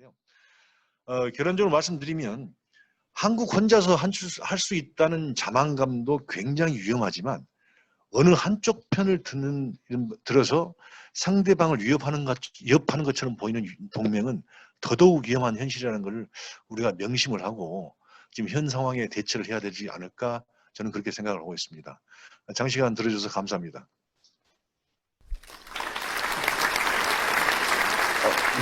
있는데요. 결론적으로 말씀드리면 한국 혼자서 할 수 있다는 자만감도 굉장히 위험하지만 어느 한쪽 편을 들어서 상대방을 위협하는 것처럼 보이는 동맹은 더더욱 위험한 현실이라는 것을 우리가 명심을 하고 지금 현 상황에 대처를 해야 되지 않을까 저는 그렇게 생각을 하고 있습니다. 장시간 들어줘서 감사합니다.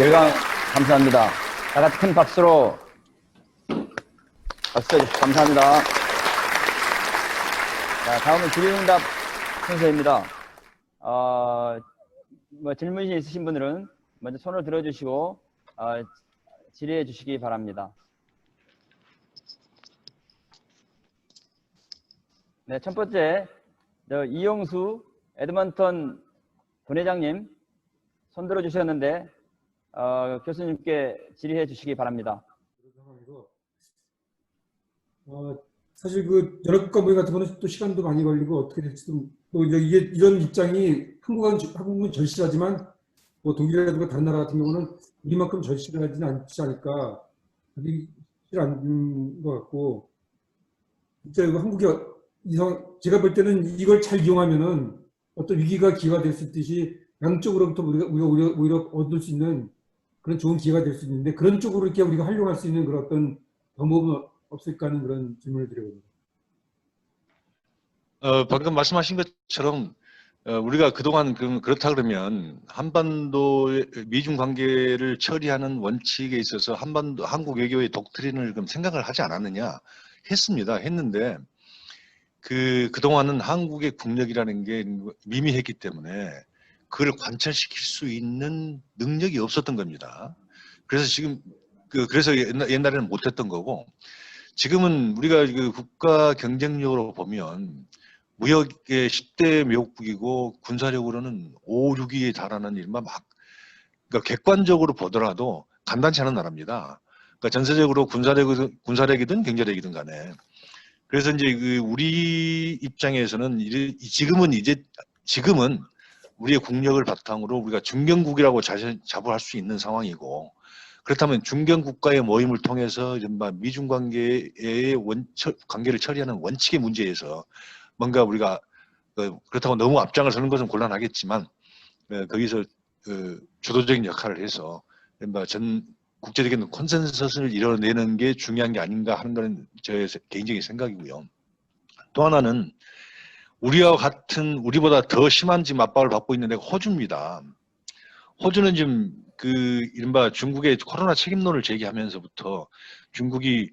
열강 감사합니다. 다 같이 큰 박수로 박수 해주시고 감사합니다. 자, 다음은 질의응답 순서입니다. 질문이 있으신 분들은 먼저 손을 들어주시고 질의해 주시기 바랍니다. 네, 첫 번째 이용수 에드먼턴 분회장님 손 들어주셨는데 교수님께 질의해 주시기 바랍니다. 사실 그 연합국가 같은 거는 또 시간도 많이 걸리고 어떻게 될지도 또 이게 이런 입장이 한국은 절실하지만 뭐 독일이라든가 다른 나라 같은 경우는 우리만큼 절실하지는 않지 않을까 하기 싫지 않은 것 같고 진짜 이거 한국이 제가 볼 때는 이걸 잘 이용하면은 어떤 위기가 기회가 될 수 있듯이 양쪽으로부터 우리가 오히려 얻을 수 있는 그런 좋은 기회가 될 수 있는데 그런 쪽으로 이렇게 우리가 활용할 수 있는 그런 어떤 방법은 없을까 하는 그런 질문을 드려봅니다. 방금 말씀하신 것처럼 우리가 그동안 그렇다 그러면 한반도의 미중 관계를 처리하는 원칙에 있어서 한국 외교의 독트린을 생각을 하지 않았느냐 했습니다. 했는데 그동안은 한국의 국력이라는 게 미미했기 때문에 그걸 관철시킬 수 있는 능력이 없었던 겁니다. 그래서 지금 그래서 옛날에는 못했던 거고 지금은 우리가 국가 경쟁력으로 보면 무역의 10대 매국국이고 군사력으로는 5, 6위에 달하는 이른바 그러니까 객관적으로 보더라도 간단치 않은 나라입니다. 그러니까 전세적으로 군사력이든 경제력이든 간에. 그래서 이제 우리 입장에서는 지금은 우리의 국력을 바탕으로 우리가 중견국이라고 자부할 수 있는 상황이고 그렇다면 중견국가의 모임을 통해서 이른바 미중 관계의 관계를 처리하는 원칙의 문제에서 뭔가 우리가 그렇다고 너무 앞장을 서는 것은 곤란하겠지만 거기서 주도적인 역할을 해서 이른바 국제적인 콘센서스를 이뤄내는 게 중요한 게 아닌가 하는 것은 저의 개인적인 생각이고요. 또 하나는 우리보다 더 심한 지금 압박을 받고 있는 데가 호주입니다. 호주는 지금 이른바 중국의 코로나 책임론을 제기하면서부터 중국이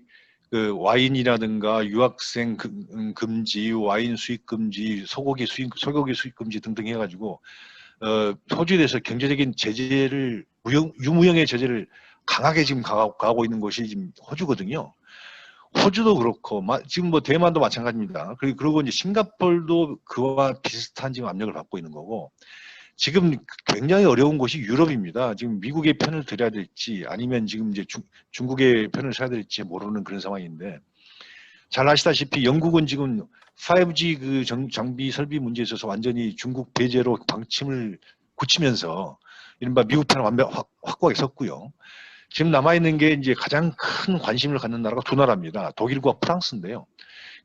와인이라든가 유학생 금지, 와인 수입 금지, 소고기 수입 금지 등등 해가지고 호주에 대해서 경제적인 제재를 유무형의 제재를 강하게 지금 가하고 있는 곳이 지금 호주거든요. 호주도 그렇고 지금 뭐 대만도 마찬가지입니다. 그리고 이제 싱가포르도 그와 비슷한 지금 압력을 받고 있는 거고 지금 굉장히 어려운 곳이 유럽입니다. 지금 미국의 편을 들여야 될지 아니면 지금 이제 중국의 편을 서야 될지 모르는 그런 상황인데 잘 아시다시피 영국은 지금 5G 장비 설비 문제에 있어서 완전히 중국 배제로 방침을 굳히면서 이른바 미국 편을 확고하게 섰고요. 지금 남아있는 게 이제 가장 큰 관심을 갖는 나라가 두 나라입니다. 독일과 프랑스인데요.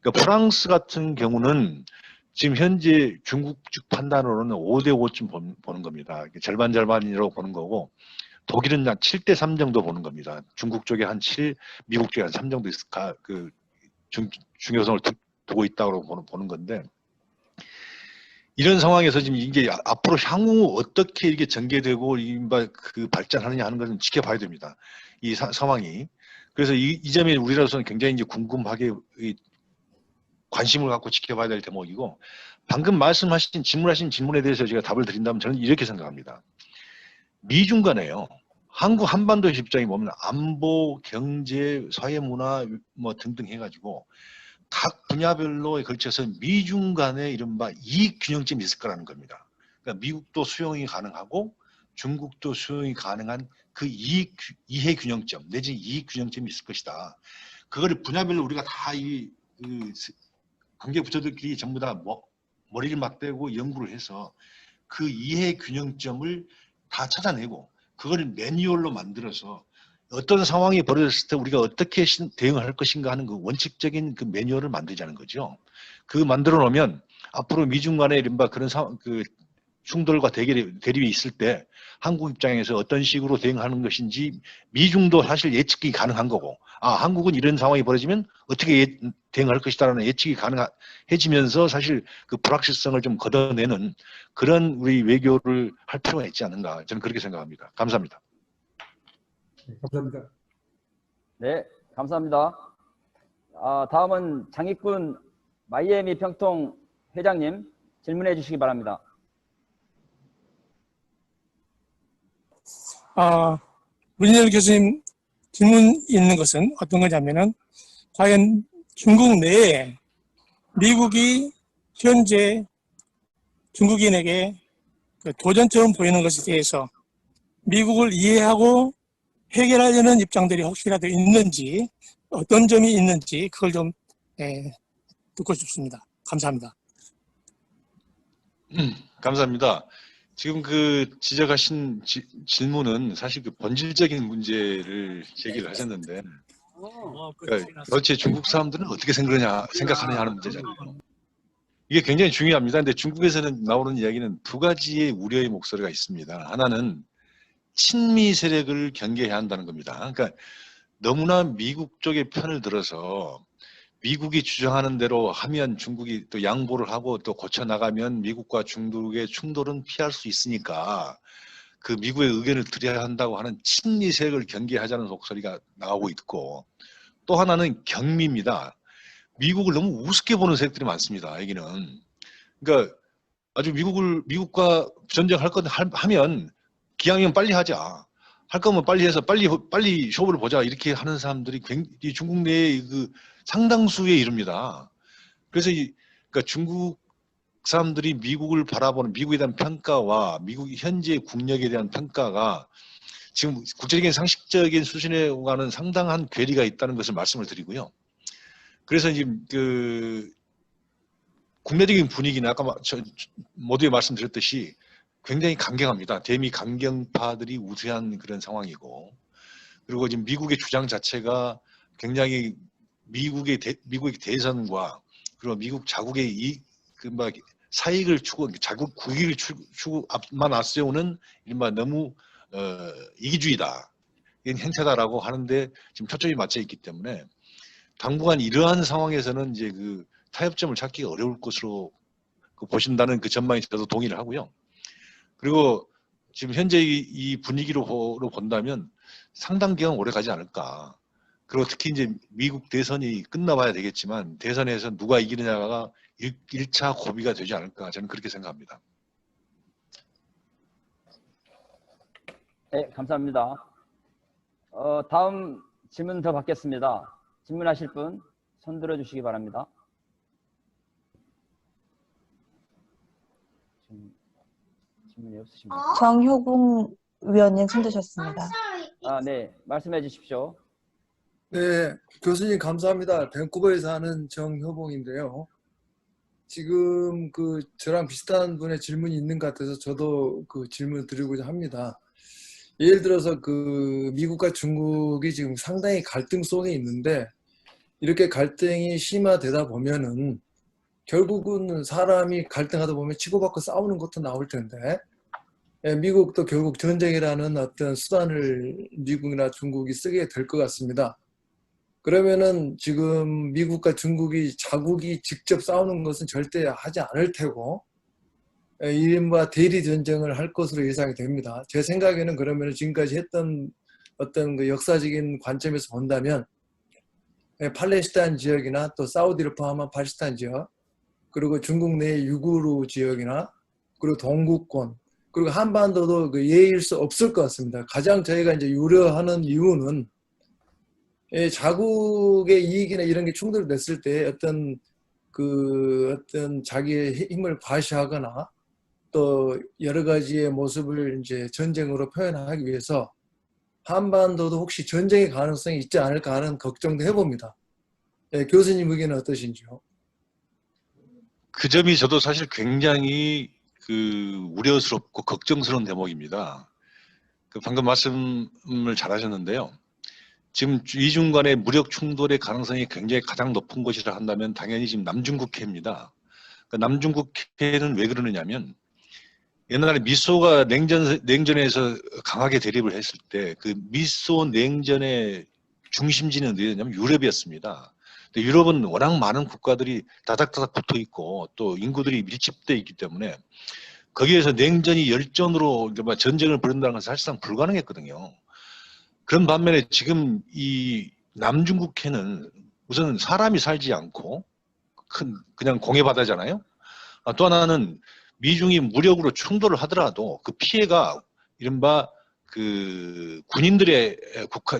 그러니까 프랑스 같은 경우는 지금 현재 중국 측 판단으로는 5대5쯤 보는 겁니다. 절반이라고 보는 거고 독일은 한 7대3 정도 보는 겁니다. 중국 쪽에 한 7, 미국 쪽에 한 3 정도 중요성을 두고 있다고 보는 건데 이런 상황에서 지금 이게 앞으로 향후 어떻게 이게 전개되고 발전하느냐 하는 것은 지켜봐야 됩니다. 이 상황이. 그래서 이 점에 우리로서는 굉장히 이제 궁금하게 관심을 갖고 지켜봐야 될 대목이고 방금 질문하신 질문에 대해서 제가 답을 드린다면 저는 이렇게 생각합니다. 미중 간에요. 한반도의 입장이 보면 안보, 경제, 사회문화 뭐 등등 해가지고 각 분야별로에 걸쳐서 미중 간의 이른바 이익 균형점이 있을 거라는 겁니다. 그러니까 미국도 수용이 가능하고 중국도 수용이 가능한 그 이해 균형점 내지 이익 균형점이 있을 것이다. 그거를 분야별로 우리가 다 관계 부처들끼리 전부 다 머리를 맞대고 연구를 해서 그 이해 균형점을 다 찾아내고 그거를 매뉴얼로 만들어서 어떤 상황이 벌어졌을 때 우리가 어떻게 대응할 것인가 하는 그 원칙적인 그 매뉴얼을 만들자는 거죠. 그 만들어 놓으면 앞으로 미중 간의 이른바 그런 그 충돌과 대립이 있을 때 한국 입장에서 어떤 식으로 대응하는 것인지 미중도 사실 예측이 가능한 거고, 한국은 이런 상황이 벌어지면 어떻게 대응할 것이다라는 예측이 가능해지면서 사실 그 불확실성을 좀 걷어내는 그런 우리 외교를 할 필요가 있지 않은가, 저는 그렇게 생각합니다. 감사합니다. 네, 감사합니다. 네, 감사합니다. 다음은 장익군 마이애미 평통 회장님 질문해 주시기 바랍니다. 문인열 교수님 질문 있는 것은 어떤 거냐면은 과연 중국 내에 미국이 현재 중국인에게 그 도전처럼 보이는 것에 대해서 미국을 이해하고 해결하려는 입장들이 혹시라도 있는지, 어떤 점이 있는지 그걸 좀 듣고 싶습니다. 감사합니다. 감사합니다. 지금 그 지적하신 질문은 사실 그 본질적인 문제를 제기를 하셨는데, 그러니까 도대체 중국 사람들은 어떻게 생각하느냐 하는 문제잖아요. 이게 굉장히 중요합니다. 근데 중국에서는 나오는 이야기는 두 가지의 우려의 목소리가 있습니다. 하나는 친미 세력을 경계해야 한다는 겁니다. 그러니까 너무나 미국 쪽의 편을 들어서 미국이 주장하는 대로 하면 중국이 또 양보를 하고 또 고쳐나가면 미국과 중국의 충돌은 피할 수 있으니까 그 미국의 의견을 들여야 한다고 하는 친미 세력을 경계하자는 목소리가 나오고 있고, 또 하나는 경미입니다. 미국을 너무 우습게 보는 세력들이 많습니다. 여기는. 그러니까 아주 미국과 전쟁할 것 하면 기왕이면 빨리 하자. 할 거면 빨리 해서 빨리 쇼를 보자. 이렇게 하는 사람들이 굉장히 중국 내에 그 상당수에 이릅니다. 그래서 그러니까 중국 사람들이 미국을 바라보는 미국에 대한 평가와 미국 현재 국력에 대한 평가가 지금 국제적인 상식적인 수준에 오가는 상당한 괴리가 있다는 것을 말씀을 드리고요. 그래서 지금 그 국내적인 분위기는 아까 모두에 말씀드렸듯이 굉장히 강경합니다. 대미 강경파들이 우세한 그런 상황이고, 그리고 지금 미국의 주장 자체가 굉장히 미국의 대선과 그리고 미국 자국의 사익을 자국 국익을 앞만 앞세우는 이른바 너무 이기주의다, 이건 행태다라고 하는데 지금 초점이 맞춰 있기 때문에 당분간 이러한 상황에서는 이제 그 타협점을 찾기가 어려울 것으로 보신다는 그 전망에 저도 동의를 하고요. 그리고 지금 현재 이 분위기로 본다면 상당 기간 오래 가지 않을까. 그리고 특히 이제 미국 대선이 끝나봐야 되겠지만 대선에서 누가 이기느냐가 1차 고비가 되지 않을까, 저는 그렇게 생각합니다. 네, 감사합니다. 다음 질문 더 받겠습니다. 질문하실 분 손 들어주시기 바랍니다. 질문이 없으십니까? 정효궁 위원님 손 드셨습니다. 네, 말씀해 주십시오. 네, 교수님 감사합니다. 밴쿠버에서 하는 정효봉인데요. 지금 그 저랑 비슷한 분의 질문이 있는 것 같아서 저도 그 질문을 드리고자 합니다. 예를 들어서 그 미국과 중국이 지금 상당히 갈등 속에 있는데, 이렇게 갈등이 심화되다 보면은 결국은 사람이 갈등하다 보면 치고받고 싸우는 것도 나올 텐데, 미국도 결국 전쟁이라는 어떤 수단을 미국이나 중국이 쓰게 될 것 같습니다. 그러면은 지금 미국과 중국이 자국이 직접 싸우는 것은 절대 하지 않을 테고, 이른바 대리 전쟁을 할 것으로 예상이 됩니다. 제 생각에는 그러면 지금까지 했던 어떤 그 역사적인 관점에서 본다면 팔레스타인 지역이나 또 사우디를 포함한 팔레스타인 지역, 그리고 중국 내 유구르 지역이나 그리고 동구권, 그리고 한반도도 그 예일 수 없을 것 같습니다. 가장 저희가 이제 우려하는 이유는 자국의 이익이나 이런 게 충돌됐을 때 어떤 자기의 힘을 과시하거나 또 여러 가지의 모습을 이제 전쟁으로 표현하기 위해서 한반도도 혹시 전쟁의 가능성이 있지 않을까 하는 걱정도 해봅니다. 교수님 의견은 어떠신지요? 그 점이 저도 사실 굉장히 그 우려스럽고 걱정스러운 대목입니다. 그 방금 말씀을 잘하셨는데요. 지금 미중 간의 무력 충돌의 가능성이 굉장히 가장 높은 곳이라 한다면 당연히 지금 남중국해입니다. 그러니까 남중국해는 왜 그러느냐면 옛날에 미소가 냉전에서 강하게 대립을 했을 때 그 미소 냉전의 중심지는 어디였냐면 유럽이었습니다. 근데 유럽은 워낙 많은 국가들이 다닥다닥 붙어 있고 또 인구들이 밀집되어 있기 때문에 거기에서 냉전이 열전으로 전쟁을 벌인다는 것은 사실상 불가능했거든요. 그런 반면에 지금 이 남중국해는 우선 사람이 살지 않고 그냥 공해바다잖아요. 또 하나는 미중이 무력으로 충돌을 하더라도 그 피해가 이른바 그 군인들의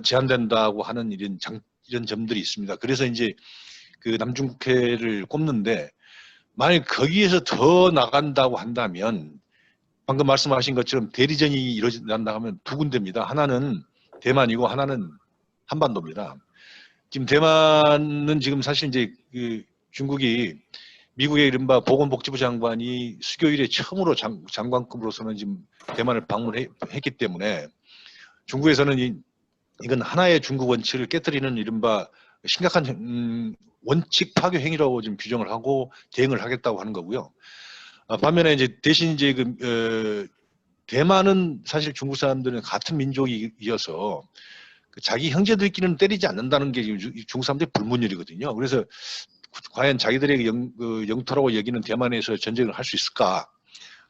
제한된다고 하는 이런 점들이 있습니다. 그래서 이제 그 남중국해를 꼽는데 만약 거기에서 더 나간다고 한다면 방금 말씀하신 것처럼 대리전이 일어난다 하면 두 군데입니다. 하나는 대만이고 하나는 한반도입니다. 지금 대만은 지금 사실 이제 그 중국이 미국의 이른바 보건복지부 장관이 수교일에 처음으로 장관급으로서는 지금 대만을 방문했기 때문에 중국에서는 이건 하나의 중국 원칙을 깨뜨리는 이른바 심각한 원칙 파괴 행위라고 지금 규정을 하고 대응을 하겠다고 하는 거고요. 반면에 이제 대신 이제 대만은 사실 중국 사람들은 같은 민족이어서 자기 형제들끼리는 때리지 않는다는 게 중국 사람들의 불문율이거든요. 그래서 과연 자기들의 영토라고 여기는 대만에서 전쟁을 할 수 있을까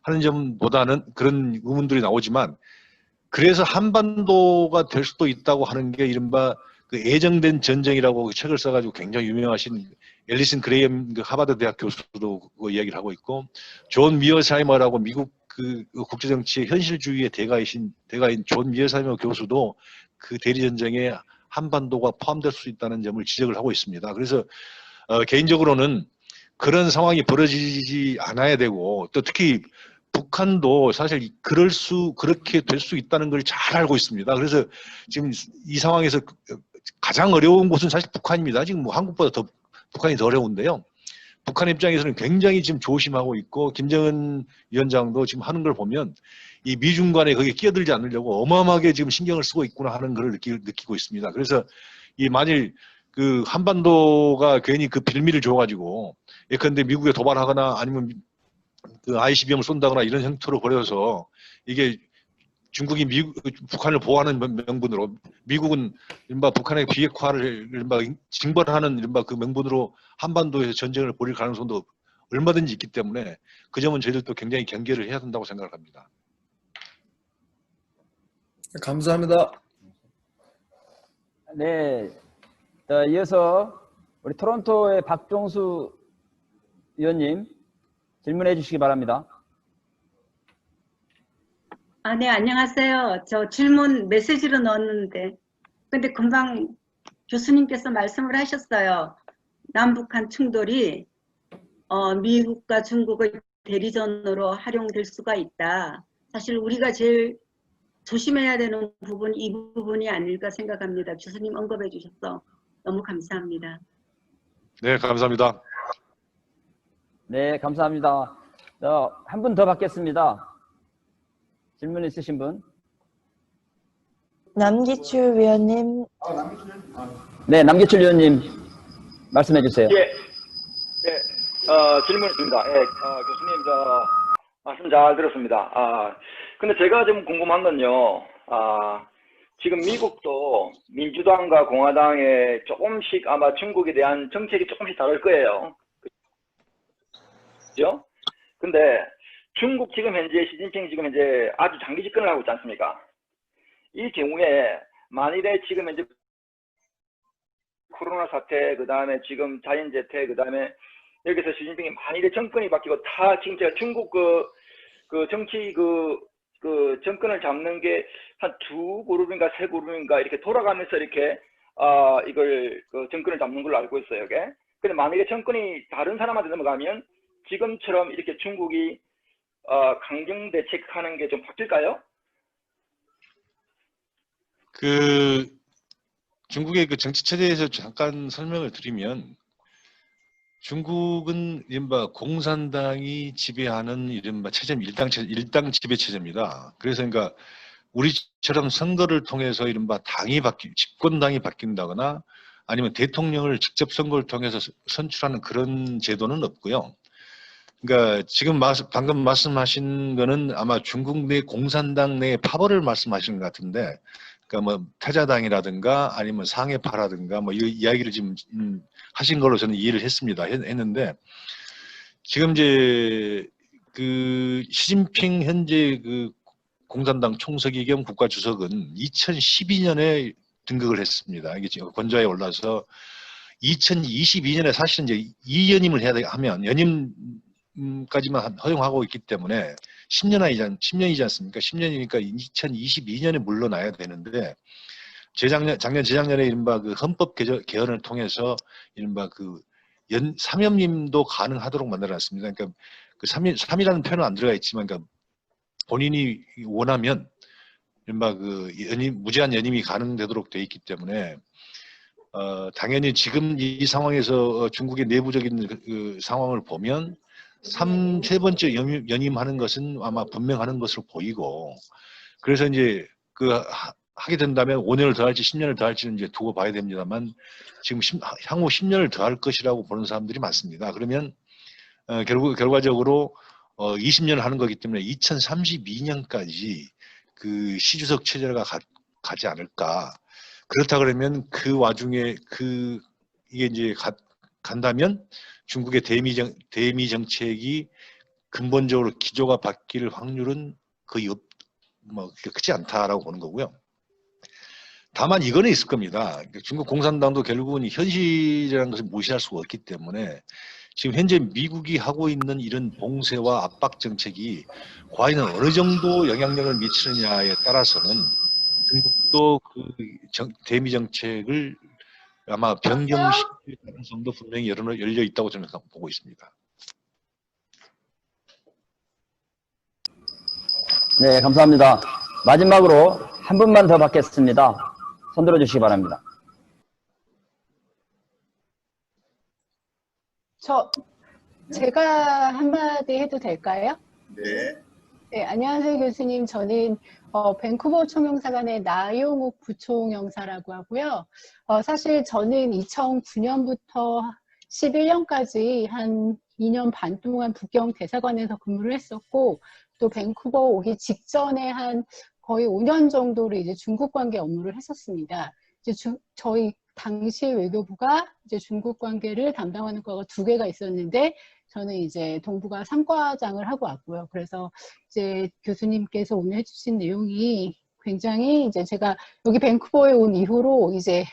하는 점보다는 그런 의문들이 나오지만 그래서 한반도가 될 수도 있다고 하는 게 이른바 그 애정된 전쟁이라고 책을 써가지고 굉장히 유명하신 앨리슨 그레이엄 하버드 대학 교수도 그 이야기를 하고 있고 존 미어사이머라고 미국 그 국제정치의 현실주의의 대가인 존 미어사이머 교수도 그 대리전쟁에 한반도가 포함될 수 있다는 점을 지적을 하고 있습니다. 그래서 개인적으로는 그런 상황이 벌어지지 않아야 되고 또 특히 북한도 사실 그렇게 될 수 있다는 걸 잘 알고 있습니다. 그래서 지금 이 상황에서 가장 어려운 곳은 사실 북한입니다. 지금 뭐 한국보다 더 북한이 더 어려운데요. 북한 입장에서는 굉장히 지금 조심하고 있고 김정은 위원장도 지금 하는 걸 보면 이 미중 간에 거기에 끼어들지 않으려고 어마어마하게 지금 신경을 쓰고 있구나 하는 걸 느끼고 있습니다. 그래서 이 만일 그 한반도가 괜히 그 빌미를 줘가지고 예컨대 미국에 도발하거나 아니면 그 ICBM을 쏜다거나 이런 형태로 벌여서 이게 중국이 북한을 보호하는 명분으로 미국은 이른바 북한의 비핵화를 이른바 징벌하는 이른바 그 명분으로 한반도에서 전쟁을 벌일 가능성도 얼마든지 있기 때문에 그 점은 저희들도 굉장히 경계를 해야 된다고 생각을 합니다. 감사합니다. 네, 이어서 우리 토론토의 박종수 의원님 질문해 주시기 바랍니다. 네, 안녕하세요. 저 질문 메시지로 넣었는데, 근데 금방 교수님께서 말씀을 하셨어요. 남북한 충돌이 미국과 중국의 대리전으로 활용될 수가 있다. 사실 우리가 제일 조심해야 되는 부분, 이 부분이 아닐까 생각합니다. 교수님 언급해 주셔서 너무 감사합니다. 네, 감사합니다. 네, 감사합니다. 한 분 더 받겠습니다. 질문 있으신 분? 남기출 위원님. 네, 남기출 위원님 말씀해 주세요. 예, 질문 있습니다. 교수님, 말씀 잘 들었습니다. 근데 제가 좀 궁금한 건요, 지금 미국도 민주당과 공화당의 조금씩 아마 중국에 대한 정책이 조금씩 다를 거예요. 그죠? 근데 중국 지금 현재 시진핑 지금 현재 아주 장기 집권을 하고 있지 않습니까? 이 경우에 만일에 지금 현재 코로나 사태, 그 다음에 지금 자연재해, 그 다음에 여기서 시진핑이 만일에 정권이 바뀌고 다 지금 제가 중국 그 정치 그 정권을 잡는 게 한 두 그룹인가 세 그룹인가 이렇게 돌아가면서 이렇게 이걸 그 정권을 잡는 걸로 알고 있어요. 이게. 근데 만약에 정권이 다른 사람한테 넘어가면 지금처럼 이렇게 중국이 강경 대책하는 게 좀 바뀔까요? 그 중국의 그 정치 체제에서 잠깐 설명을 드리면 중국은 이른바 공산당이 지배하는 이른바 체제 일당 지배 체제입니다. 그래서 그러니까 우리처럼 선거를 통해서 이른바 집권당이 바뀐다거나 아니면 대통령을 직접 선거를 통해서 선출하는 그런 제도는 없고요. 그러니까 지금 방금 말씀하신 거는 아마 중국 내 공산당 내 파벌을 말씀하시는 것 같은데, 그러니까 뭐 타자당이라든가 아니면 상해파라든가 뭐 이 이야기를 지금 하신 걸로 저는 이해를 했는데, 지금 이제 그 시진핑 현재 그 공산당 총서기 겸 국가주석은 2012년에 등극을 했습니다. 이게 지금 권좌에 올라서 2022년에 사실은 이제 2연임을 하면 연임까지만 허용하고 있기 때문에 10년이지 않습니까? 10년이니까 2022년에 물러나야 되는데, 작년, 재작년에 이른바 그 헌법 개헌을 통해서 이른바 그 3연임도 가능하도록 만들어놨습니다. 그러니까 그 3이라는 표현은 안 들어가 있지만, 그러니까 본인이 원하면 이른바 그 무제한 연임이 가능되도록 되어 있기 때문에, 당연히 지금 이 상황에서 중국의 내부적인 그 상황을 보면 세 번째 연임하는 것은 아마 분명한 것으로 보이고, 그래서 이제 하게 된다면 5년을 더 할지 10년을 더 할지는 이제 두고 봐야 됩니다만, 지금 향후 10년을 더 할 것이라고 보는 사람들이 많습니다. 그러면 결과적으로 20년을 하는 거기 때문에 2032년까지 그 시주석 체제가 가지 않을까. 그렇다 그러면 그 와중에 이게 이제 간다면 중국의 대미 정책이 근본적으로 기조가 바뀔 확률은 거의 크지 않다라고 보는 거고요. 다만 이거는 있을 겁니다. 중국 공산당도 결국은 현실이라는 것을 무시할 수가 없기 때문에 지금 현재 미국이 하고 있는 이런 봉쇄와 압박 정책이 과연 어느 정도 영향력을 미치느냐에 따라서는 중국도 그 대미 정책을 아마 변경시킬 가능성도 분명히 열려 있다고 저는 보고 있습니다. 네, 감사합니다. 마지막으로 한 분만 더 받겠습니다. 손 들어주시기 바랍니다. 제가 한마디 해도 될까요? 네. 네, 안녕하세요, 교수님. 저는 밴쿠버 총영사관의 나용욱 부총영사라고 하고요. 사실 저는 2009년부터 11년까지 한 2년 반 동안 북경 대사관에서 근무를 했었고, 또 밴쿠버 오기 직전에 한 거의 5년 정도를 이제 중국 관계 업무를 했었습니다. 이제 저희 당시 외교부가 이제 중국 관계를 담당하는 과가 2개가 있었는데, 저는 이제 동부가 3과장을 하고 왔고요. 그래서 이제 교수님께서 오늘 해주신 내용이 굉장히 이제 제가 여기 밴쿠버에 온 이후로 이제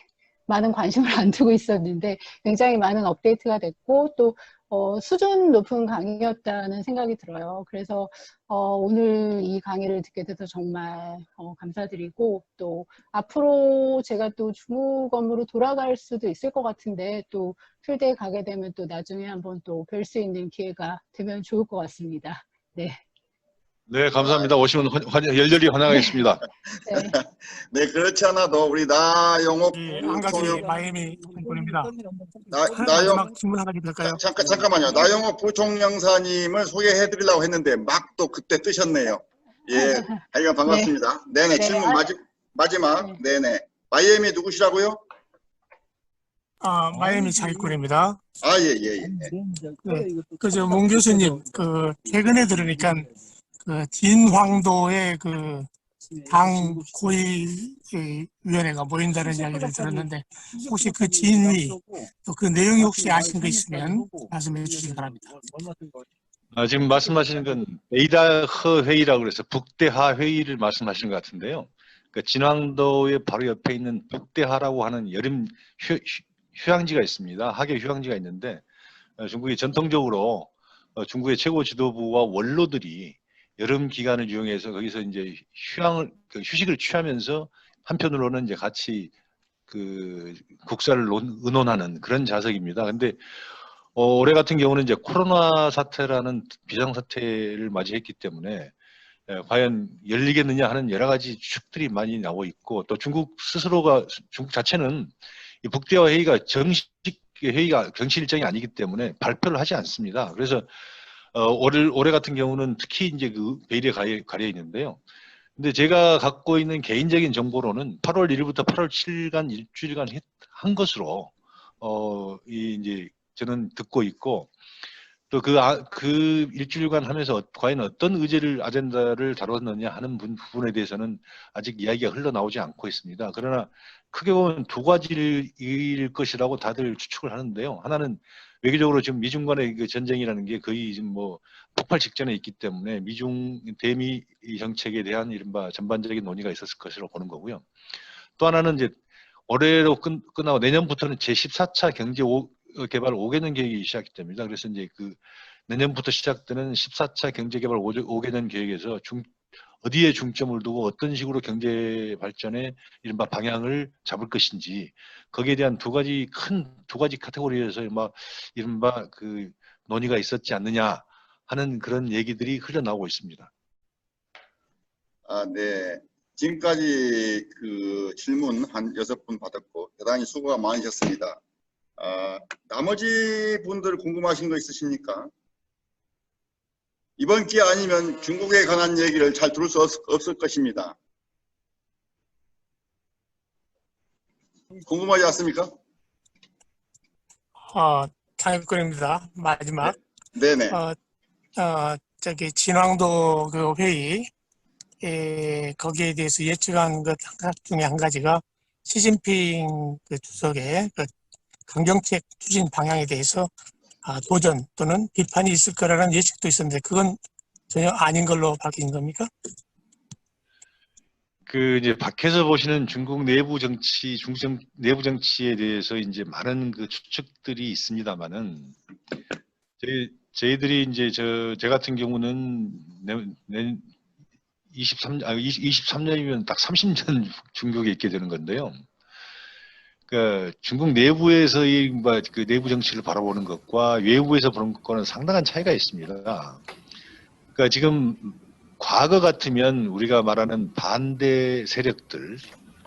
많은 관심을 안 두고 있었는데 굉장히 많은 업데이트가 됐고 또 수준 높은 강의였다는 생각이 들어요. 그래서 오늘 이 강의를 듣게 돼서 정말 감사드리고, 또 앞으로 제가 또 중국 업무로 돌아갈 수도 있을 것 같은데 또 필드에 가게 되면 또 나중에 한번 또 뵐 수 있는 기회가 되면 좋을 것 같습니다. 네. 네, 감사합니다. 오시면 열렬히 환영하겠습니다. 네. 네, 그렇지 않아도 우리 나용욱 한 가지 마이애미 분입니다. 나용 질문 한 가지 될까요? 잠깐만요. 나용욱 부총영사님을 소개해드리려고 했는데 막 또 그때 뜨셨네요. 예, 하여간 반갑습니다. 네네, 네. 질문 마지막. 네네. 마이애미 누구시라고요? 마이애미 자기꾼입니다. 예. 네. 문 교수님, 최근에 들으니까 진황도의 당 고위위원회가 모인다는 이야기를 들었는데, 혹시 그 진위, 또 그 내용이 혹시 아신 거 있으면 말씀해 주시기 바랍니다. 지금 말씀하시는 건 베이다허 회의라고 그래서 북대하 회의를 말씀하시는 것 같은데요. 그러니까 진황도의 바로 옆에 있는 북대하라고 하는 여름 휴양지가 있습니다. 하계 휴양지가 있는데, 중국이 전통적으로 중국의 최고 지도부와 원로들이 여름 기간을 이용해서 거기서 이제 휴식을 취하면서 한편으로는 이제 같이 국사를 의논하는 그런 자석입니다. 근데 올해 같은 경우는 이제 코로나 사태라는 비상사태를 맞이했기 때문에 과연 열리겠느냐 하는 여러 가지 추측들이 많이 나오고 있고, 또 중국 자체는 이 북대화 회의가 정식 일정이 아니기 때문에 발표를 하지 않습니다. 그래서 올해 같은 경우는 특히 이제 그 베일에 가려 있는데요. 근데 제가 갖고 있는 개인적인 정보로는 8월 1일부터 8월 7일간 일주일간 한 것으로 이제 저는 듣고 있고, 또 그 일주일간 하면서 과연 어떤 의제를 아젠다를 다뤘느냐 하는 부분에 대해서는 아직 이야기가 흘러나오지 않고 있습니다. 그러나 크게 보면 두 가지일 것이라고 다들 추측을 하는데요. 하나는 외교적으로 지금 미중 간의 그 전쟁이라는 게 거의 지금 뭐 폭발 직전에 있기 때문에 미중 대미 정책에 대한 이른바 전반적인 논의가 있었을 것으로 보는 거고요. 또 하나는 이제 올해로 끝나고 내년부터는 제14차 경제 개발 5개년 계획이 시작이 됩니다. 그래서 이제 그 내년부터 시작되는 14차 경제 개발 5개년 계획에서 어디에 중점을 두고 어떤 식으로 경제 발전의 이른바 방향을 잡을 것인지, 거기에 대한 두 가지 카테고리에서 이른바 그 논의가 있었지 않느냐 하는 그런 얘기들이 흘러나오고 있습니다. 네. 지금까지 그 질문 한 6분 받았고 대단히 수고가 많으셨습니다. 나머지 분들 궁금하신 거 있으십니까? 이번 기회 아니면 중국에 관한 얘기를 잘 들을 수 없을 것입니다. 궁금하지 않습니까? 장입권입니다. 마지막. 네네. 저기 진왕도 그 회의, 거기에 대해서 예측한 것 중에 한 가지가 시진핑 그 주석의 그 강경책 추진 방향에 대해서 도전 또는 비판이 있을 거라는 예측도 있었는데 그건 전혀 아닌 걸로 바뀐 겁니까? 그 이제 밖에서 보시는 중국 내부 정치, 내부 정치에 대해서 이제 많은 그 추측들이 있습니다만은 저희들이 이제 제 같은 경우는 23년이면 딱 30년 중국에 있게 되는 건데요. 그러니까 중국 내부에서의 그 내부 정치를 바라보는 것과 외부에서 보는 것과는 상당한 차이가 있습니다. 그러니까 지금 과거 같으면 우리가 말하는 반대 세력들,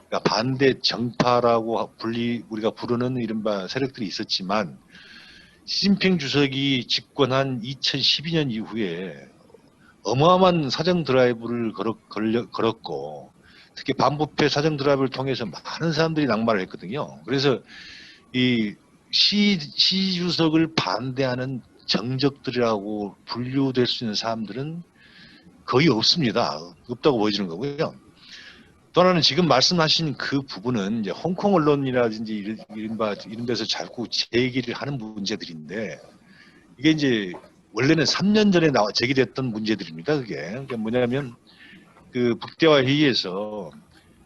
그러니까 반대 정파라고 우리가 부르는 이른바 세력들이 있었지만 시진핑 주석이 집권한 2012년 이후에 어마어마한 사정 드라이브를 걸었고, 특히 반부패 사정 드라이브를 통해서 많은 사람들이 낙마를 했거든요. 그래서 이 시 주석을 반대하는 정적들이라고 분류될 수 있는 사람들은 거의 없습니다. 없다고 보여지는 거고요. 또 하나는 지금 말씀하신 그 부분은 이제 홍콩 언론이라든지 이런 데서 자꾸 제기를 하는 문제들인데, 이게 이제 원래는 3년 전에 제기됐던 문제들입니다. 그게 뭐냐면 그 북대화 회의에서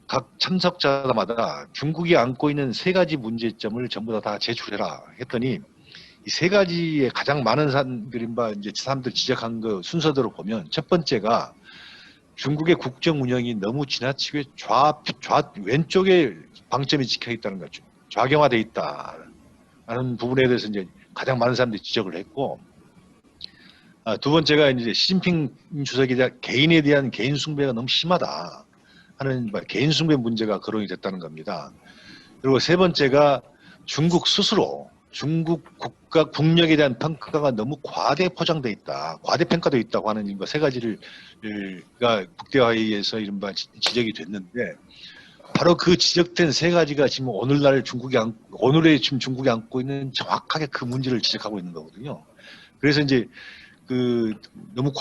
각 참석자마다 중국이 안고 있는 3가지 문제점을 전부 다 제출해라 했더니 이 3가지에 가장 많은 사람들 지적한 거 순서대로 보면 첫 번째가 중국의 국정 운영이 너무 지나치게 왼쪽에 방점이 찍혀 있다는 거죠. 좌경화돼 있다라는 부분에 대해서 이제 가장 많은 사람들이 지적을 했고, 두 번째가 이제 시진핑 주석에 대한 개인에 대한 개인 숭배가 너무 심하다 하는 개인 숭배 문제가 거론이 됐다는 겁니다. 그리고 세 번째가 중국 스스로 중국 국력에 대한 평가가 너무 과대 포장돼 있다, 과대 평가돼 있다고 하는 세 가지가 북대화회의에서 이른바 지적이 됐는데, 바로 그 지적된 3가지가 지금 오늘날 오늘의 지금 중국이 안고 있는 정확하게 그 문제를 지적하고 있는 거거든요. 그래서 이제 그 너무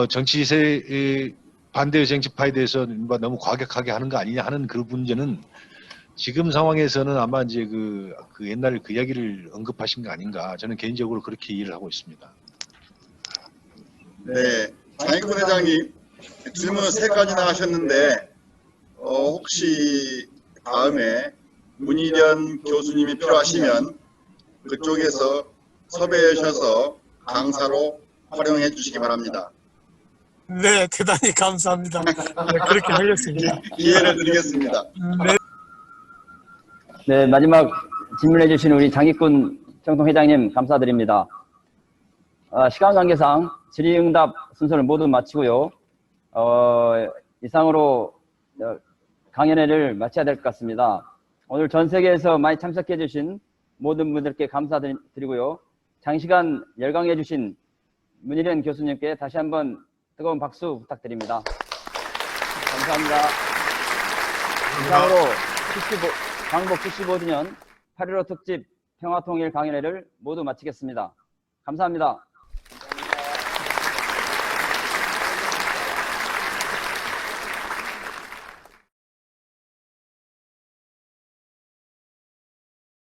정치세 반대 정치파에 대해서 너무 과격하게 하는 거 아니냐 하는 그 문제는 지금 상황에서는 아마 이제 그 옛날 그 이야기를 언급하신 거 아닌가, 저는 개인적으로 그렇게 이해를 하고 있습니다. 네, 장익권 회장님 질문 3가지나 하셨는데 혹시 다음에 문희련 교수님이 필요하시면 그쪽에서 섭외해 주셔서 강사로 활용해 주시기 바랍니다. 네, 대단히 감사합니다. 네, 그렇게 하겠습니다. 기회를 드리겠습니다. 네. 네, 마지막 질문해 주신 우리 장익군 청통회장님 감사드립니다. 시간 관계상 질의응답 순서를 모두 마치고요. 이상으로 강연회를 마쳐야 될 것 같습니다. 오늘 전 세계에서 많이 참석해 주신 모든 분들께 감사드리고요. 장시간 열강해 주신 문희련 교수님께 다시 한번 뜨거운 박수 부탁드립니다. 감사합니다. 이상으로 광복 75주년 8.15 특집 평화통일 강연회를 모두 마치겠습니다. 감사합니다.